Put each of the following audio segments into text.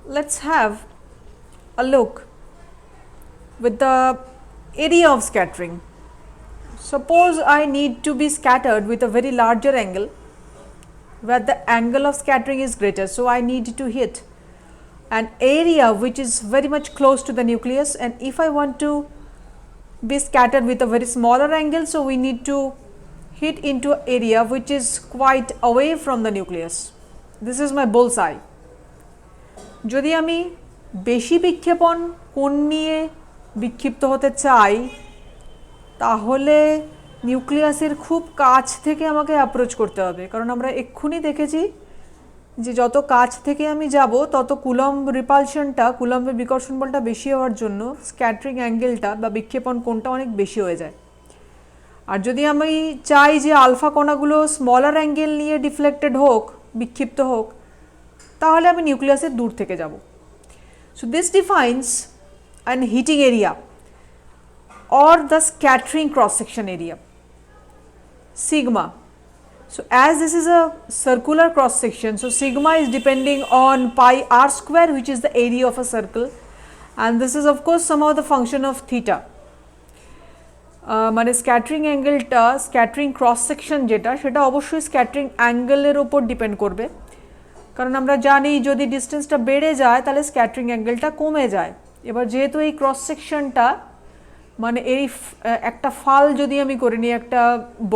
let's have a look with the area of scattering. Suppose I need to be scattered with a very larger angle where the angle of scattering is greater, so I need to hit an area which is very much close to the nucleus, and if I want to be scattered with a very smaller angle, so we need to hit into an area which is quite away from the nucleus. This is my bullseye. যদি আমি বেশি বিক্ষেপণ কোণ নিয়ে বিক্ষিপ্ত হতে চাই তাহলে নিউক্লিয়াসের খুব কাছ থেকে আমাকে অ্যাপ্রোচ করতে হবে, কারণ আমরা এক্ষুনি দেখেছি যে যত কাছ থেকে আমি যাব তত কুলম্ব রিপালশনটা, কুলম্বের বিকর্ষণ বলটা বেশি হওয়ার জন্য স্ক্যাটারিং অ্যাঙ্গেলটা বা বিক্ষেপণ কোণটা অনেক বেশি হয়ে যায়। আর যদি আমি চাই যে আলফা কণাগুলো স্মলার অ্যাঙ্গেল নিয়ে ডিফ্লেক্টেড হোক, বিক্ষিপ্ত হোক, তাহলে আমি নিউক্লিয়াসের দূর থেকে যাব। So this defines an hitting area or the scattering cross section area, sigma. So as this is a circular cross section, so sigma is depending on pi r square, which is the area of a circle, and this is of course somehow the function of theta. মানে scattering অ্যাঙ্গেলটা, scattering cross section যেটা, সেটা অবশ্যই scattering অ্যাঙ্গেলের ওপর depend করবে, কারণ আমরা জানি যদি ডিস্টেন্সটা বেড়ে যায় তাহলে স্ক্যাটারিং অ্যাঙ্গেলটা কমে যায়। এবার যেহেতু এই ক্রস সেকশনটা মানে এই একটা ফাল যদি আমি করে নিই একটা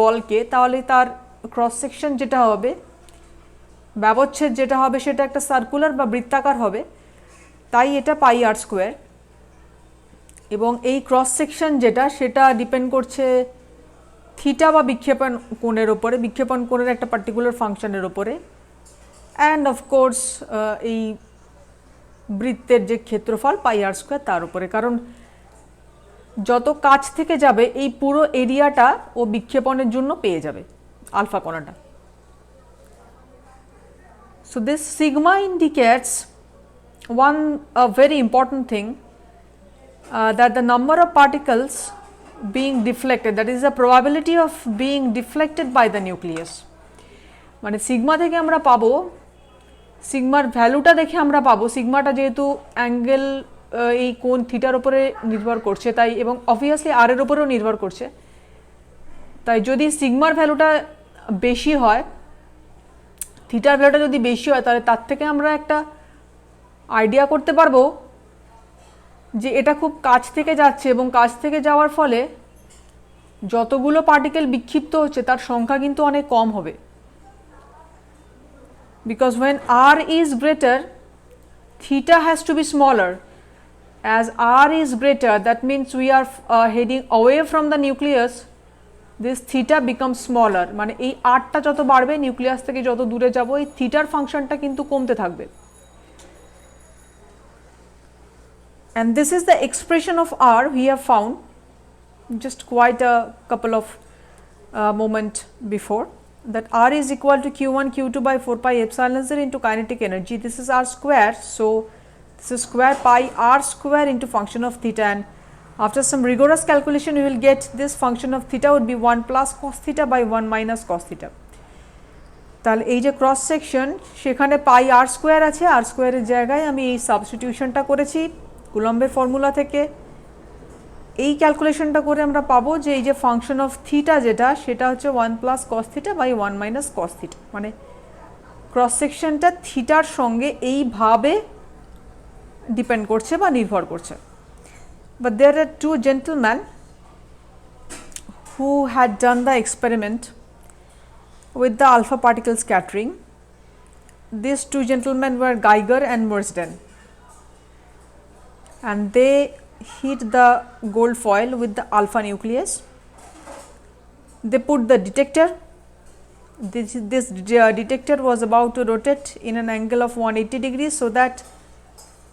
বলকে, তাহলে তার ক্রস সেকশন যেটা হবে, ব্যবচ্ছেদ যেটা হবে, সেটা একটা সার্কুলার বা বৃত্তাকার হবে, তাই এটা পাই আর স্কোয়ার। এবং এই ক্রস সেকশন যেটা, সেটা ডিপেন্ড করছে থিটা বা বিক্ষেপণ কোণের ওপরে, বিক্ষেপণ কোণের একটা পার্টিকুলার ফাংশনের ওপরে, অ্যান্ড অফকোর্স এই বৃত্তের যে ক্ষেত্রফল পাই আর স্কোয়ার তার উপরে, কারণ যত কাছ থেকে যাবে এই পুরো এরিয়াটা ও বিক্ষেপণের জন্য পেয়ে যাবে আলফা কণাটা। So this sigma indicates one very important thing, that the number of particles being deflected, that is the probability of being deflected by the nucleus. মানে সিগমা থেকে আমরা পাবো, সিগমার ভ্যালুটা দেখে আমরা পাবো, সিগমাটা যেহেতু অ্যাঙ্গেল এই কোণ থিটার উপরে নির্ভর করছে তাই, এবং অবভিয়াসলি আর এর উপরেও নির্ভর করছে, তাই যদি সিগমার ভ্যালুটা বেশি হয়, থিটার ভ্যালুটা যদি বেশি হয়, তাহলে তার থেকে আমরা একটা আইডিয়া করতে পারবো যে এটা খুব কাছ থেকে যাচ্ছে, এবং কাছ থেকে যাওয়ার ফলে যতগুলো পার্টিকেল বিক্ষিপ্ত হচ্ছে তার সংখ্যা কিন্তু অনেক কম হবে, because when r is greater theta has to be smaller. As r is greater, that means we are heading away from the nucleus, this theta becomes smaller, মানে এই rটা যত বাড়বে, নিউক্লিয়াস থেকে যত দূরে যাব, এই থিটার ফাংশনটা কিন্তু কমতে থাকবে। And this is the expression of r we have found just quite a couple of moment before, that r is equal to q1 q2 by 4 pi epsilon 0 into kinetic energy. This is r square, so this is square pi r square into function of theta, and after some rigorous calculation we will get this function of theta would be 1 plus cos theta by 1 minus cos theta. তাহলে এই যে cross section, সেখানে পাই আর square আছে, আর স্কোয়ারের জায়গায় আমি এই সাবস্টিটিউশনটা করেছি কুলম্বের ফর্মুলা থেকে। এই ক্যালকুলেশনটা করে আমরা পাবো যে এই যে ফাংশন অফ থিটা যেটা, সেটা হচ্ছে 1 plus cos theta by 1 minus cos theta, মানে ক্রস সেকশনটা থিটার সঙ্গে এইভাবে ডিপেন্ড করছে বা নির্ভর করছে। But there are two gentlemen who had done the experiment with the alpha particle scattering. These two gentlemen were Geiger and Marsden, and they hit the gold foil with the alpha nucleus. They put the detector. This detector was about to rotate in an angle of 180 degrees, so that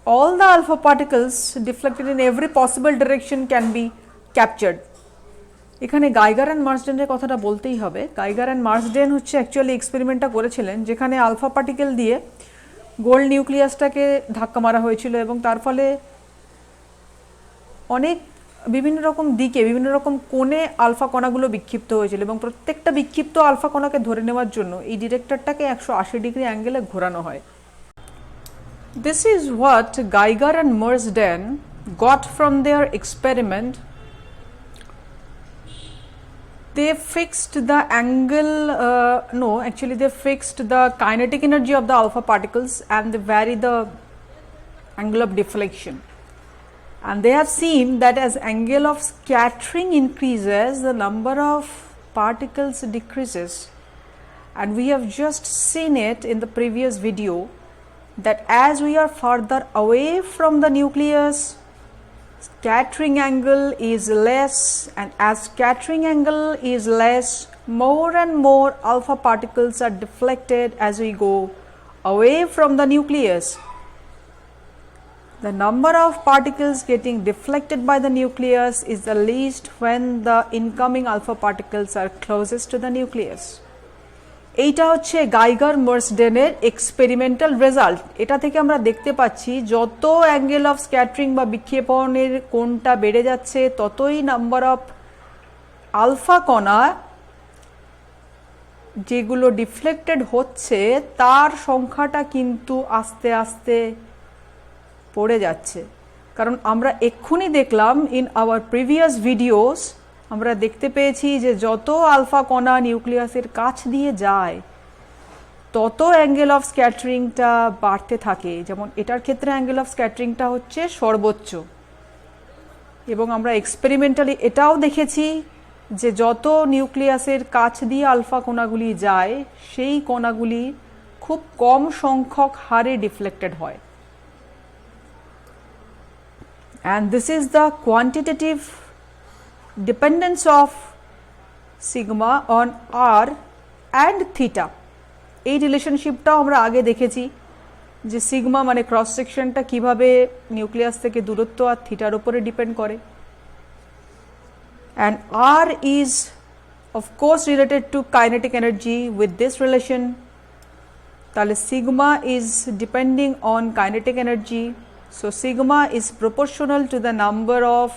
all the alpha particles deflected in every possible direction can be captured. এখানে Geiger and মার্সডেনের কথাটা বলতেই হবে। Geiger and Marsden হচ্ছে actually এক্সপেরিমেন্টটা করেছিলেন যেখানে alpha particle দিয়ে gold নিউক্লিয়াসটাকে ধাক্কা মারা হয়েছিল, এবং তার ফলে অনেক বিভিন্ন রকম দিকে, বিভিন্ন রকম কোণে আলফা কণাগুলো বিক্ষিপ্ত হয়েছিল, এবং প্রত্যেকটা বিক্ষিপ্ত আলফা কণাকে ধরে নেওয়ার জন্য এই ডিটেক্টরটাকে 180 ডিগ্রি অ্যাঙ্গেলে ঘোরানো হয়। This is what Geiger and Marsden got from their experiment. They fixed the angle, they fixed the kinetic energy of the alpha particles and they vary the angle of deflection. And they have seen that as angle of scattering increases, the number of particles decreases. And we have just seen it in the previous video that as we are further away from the nucleus, scattering angle is less, and as scattering angle is less, more and more alpha particles are deflected as we go away from the nucleus. The number of particles getting deflected by the nucleus is the least when the incoming alpha particles are closest to the nucleus. এইটা হচ্ছে Geiger মার্সডেনের experimental result. এটা থেকে আমরা দেখতে পাচ্ছি যত angle of scattering বা বিক্ষেপণের কোণটা বেড়ে যাচ্ছে ততই নাম্বার অফ আলফা কণা যেগুলো ডিফ্লেক্টেড হচ্ছে তার সংখ্যাটা কিন্তু আস্তে আস্তে পড়ে যাচ্ছে। কারণ আমরা এক্ষুনি দেখলাম ইন আওয়ার প্রিভিয়াস ভিডিওস আমরা দেখতে পেয়েছি যে যত আলফা কণা নিউক্লিয়াসের কাছ দিয়ে যায় তত অ্যাঙ্গেল অফ স্ক্যাটারিংটা বাড়তে থাকে। যেমন এটার ক্ষেত্রে অ্যাঙ্গেল অফ স্ক্যাটারিংটা হচ্ছে সর্বোচ্চ, এবং আমরা এক্সপেরিমেন্টালি এটাও দেখেছি যে যত নিউক্লিয়াসের কাছ দিয়ে আলফা কণাগুলি যায় সেই কণাগুলি খুব কম সংখ্যক হারে ডিফ্লেক্টেড হয়। And this is the quantitative dependence of sigma on r and theta. এই রিলেশনশিপটাও আমরা আগে দেখেছি যে সিগমা মানে ক্রস সেকশনটা কিভাবে নিউক্লিয়াস থেকে দূরত্ব আর থিটার উপরে ডিপেন্ড করে। And r is of course related to kinetic energy with this relation. তাহলে sigma is depending on kinetic energy. So sigma is proportional to the number of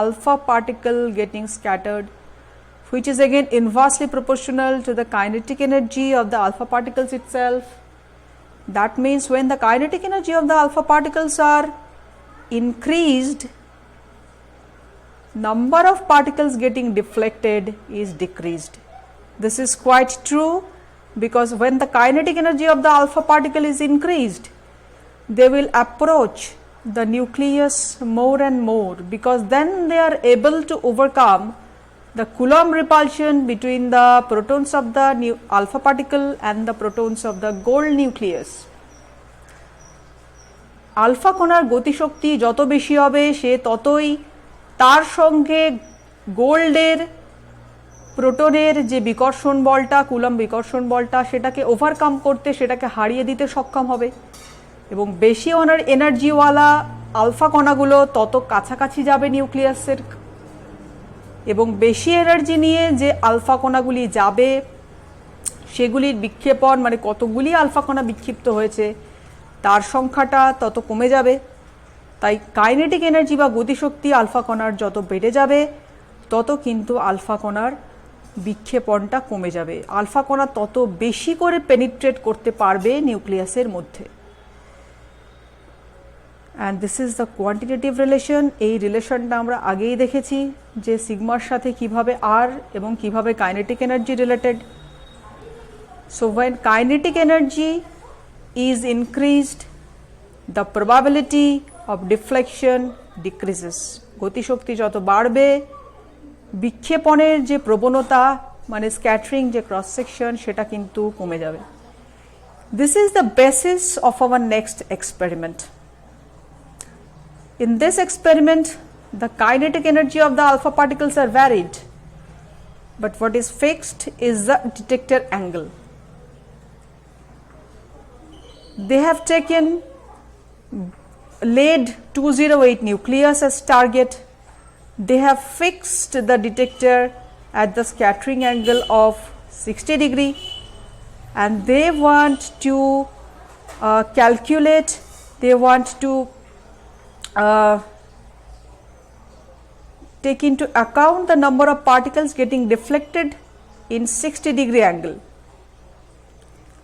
alpha particle getting scattered, which is again inversely proportional to the kinetic energy of the alpha particles itself. That means when the kinetic energy of the alpha particles are increased, number of particles getting deflected is decreased. This is quite true because when the kinetic energy of the alpha particle is increased, they will approach the nucleus more and more, because then they are able to overcome the Coulomb repulsion between the protons of the alpha particle and the protons of the gold nucleus. Alpha কণার গতিশক্তি যত বেশি হবে সে ততই তার সঙ্গে গোল্ডের প্রোটনের যে বিকর্ষণ বলটা কুলম্ব বিকর্ষণ বলটা সেটাকে ওভারকাম করতে, সেটাকে হারিয়ে দিতে সক্ষম হবে, এবং বেশি এনার্জিওয়ালা আলফা কণাগুলো তত কাছাকাছি যাবে নিউক্লিয়াসের, এবং বেশি এনার্জি নিয়ে যে আলফা কণাগুলি যাবে সেগুলির বিক্ষেপণ মানে কতগুলি আলফা কণা বিক্ষিপ্ত হয়েছে তার সংখ্যাটা তত কমে যাবে। তাই কাইনেটিক এনার্জি বা গতিশক্তি আলফা কণার যত বেড়ে যাবে তত কিন্তু আলফা কণার বিক্ষেপণটা কমে যাবে, আলফা কণা তত বেশি করে পেনিট্রেট করতে পারবে নিউক্লিয়াসের মধ্যে। And this is the quantitative relation. এই রিলেশনটা আমরা আগেই দেখেছি যে সিগমার সাথে কিভাবে আর এবং কিভাবে kinetic energy related. So when kinetic energy is increased, the probability of deflection decreases. গতিশক্তি যত বাড়বে বিক্ষেপণের যে প্রবণতা মানে স্ক্যাটারিং যে ক্রস সেকশন সেটা কিন্তু কমে যাবে। This is the basis of our next experiment. In this experiment, the kinetic energy of the alpha particles are varied, but what is fixed is the detector angle. They have taken lead 208 nucleus as target. They have fixed the detector at the scattering angle of 60 degree, and they want to calculate, they want to take into account the number of particles getting deflected in 60 degree angle,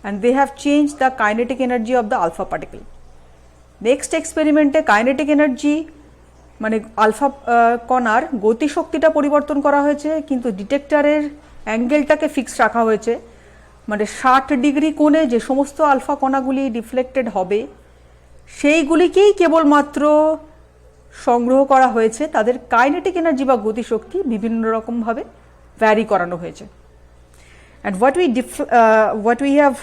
and they have changed the kinetic energy of the alpha particle. Next এক্সপেরিমেন্টে kinetic energy মানে alpha কণার গতিশক্তিটা পরিবর্তন করা হয়েছে, কিন্তু ডিটেক্টরের অ্যাঙ্গেলটাকে fix রাখা হয়েছে, মানে 60 ডিগ্রি কোণে যে সমস্ত আলফা কণাগুলি ডিফ্লেক্টেড হবে সেইগুলিকেই কেবলমাত্র সংগ্রহ করা হয়েছে, তাদের কাইনেটিক এনার্জি বা গতিশক্তি বিভিন্ন রকমভাবে ভ্যারি করানো হয়েছে। And what we have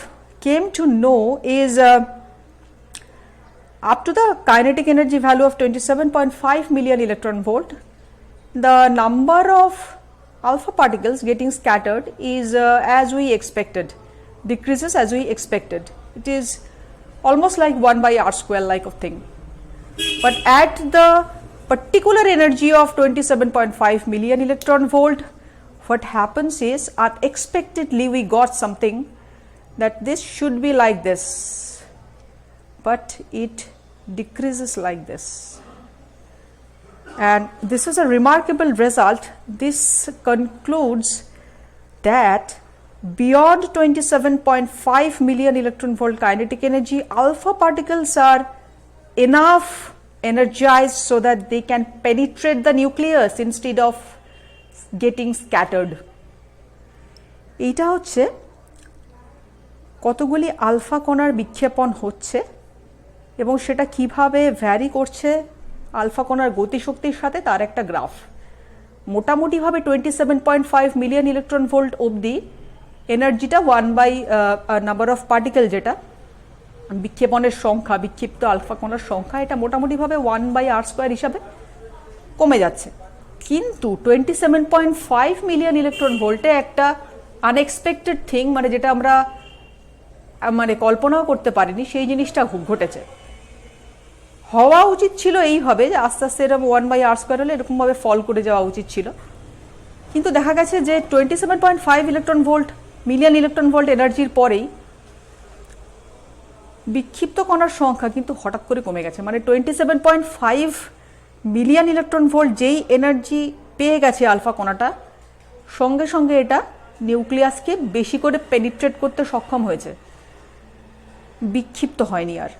came to know is up to the kinetic energy value of 27.5 million electron volt, the number of alpha particles getting scattered is as we expected, decreases as we expected. It is almost like 1 by r square like of thing. But at the particular energy of 27.5 million electron volt, what happens is unexpectedly we got something that this should be like this, but it decreases like this. And this is a remarkable result. This concludes that beyond 27.5 million electron volt kinetic energy, alpha particles are enough energized so that they can penetrate the nucleus instead of getting scattered. এইটা হচ্ছে কতগুলি alpha কণার বিক্ষেপণ হচ্ছে এবং সেটা কিভাবে vary করছে alpha কণার গতিশক্তির সাথে তার একটা গ্রাফ। মোটামুটিভাবে 27.5 মিলিয়ন ইলেকট্রন ভোল্ট অবধি এনার্জিটা 1 বাই নাম্বার অফ পার্টিকেল, যেটা বিক্ষেপণের সংখ্যা, বিক্ষিপ্ত আলফা কণার সংখ্যা, এটা মোটামুটিভাবে 1 বাই r স্কোয়ার হিসাবে কমে যাচ্ছে। কিন্তু 27.5 মিলিয়ন ইলেকট্রন ভোল্টে একটা আনএক্সপেক্টেড থিং, মানে যেটা আমরা মানে কল্পনাও করতে পারিনি, সেই জিনিসটা ঘটেছে। হওয়া উচিত ছিল এইভাবে যে আস্তে আস্তে এরকম 1 বাই r স্কোয়ার হলে এরকমভাবে ফল করে যাওয়া উচিত ছিল, কিন্তু দেখা গেছে যে 27.5 electron volt million electron volt এনার্জির পরেই বিক্ষিপ্ত কণার সংখ্যা কিন্তু হঠাৎ করে কমে গেছে। মানে 27.5 মিলিয়ন ইলেকট্রন ভোল্ট যেই এনার্জি পেয়ে গেছে আলফা কণাটা, সঙ্গে সঙ্গে এটা নিউক্লিয়াসকে বেশি করে পেনিট্রেট করতে সক্ষম হয়েছে, বিক্ষিপ্ত হয়নি আর।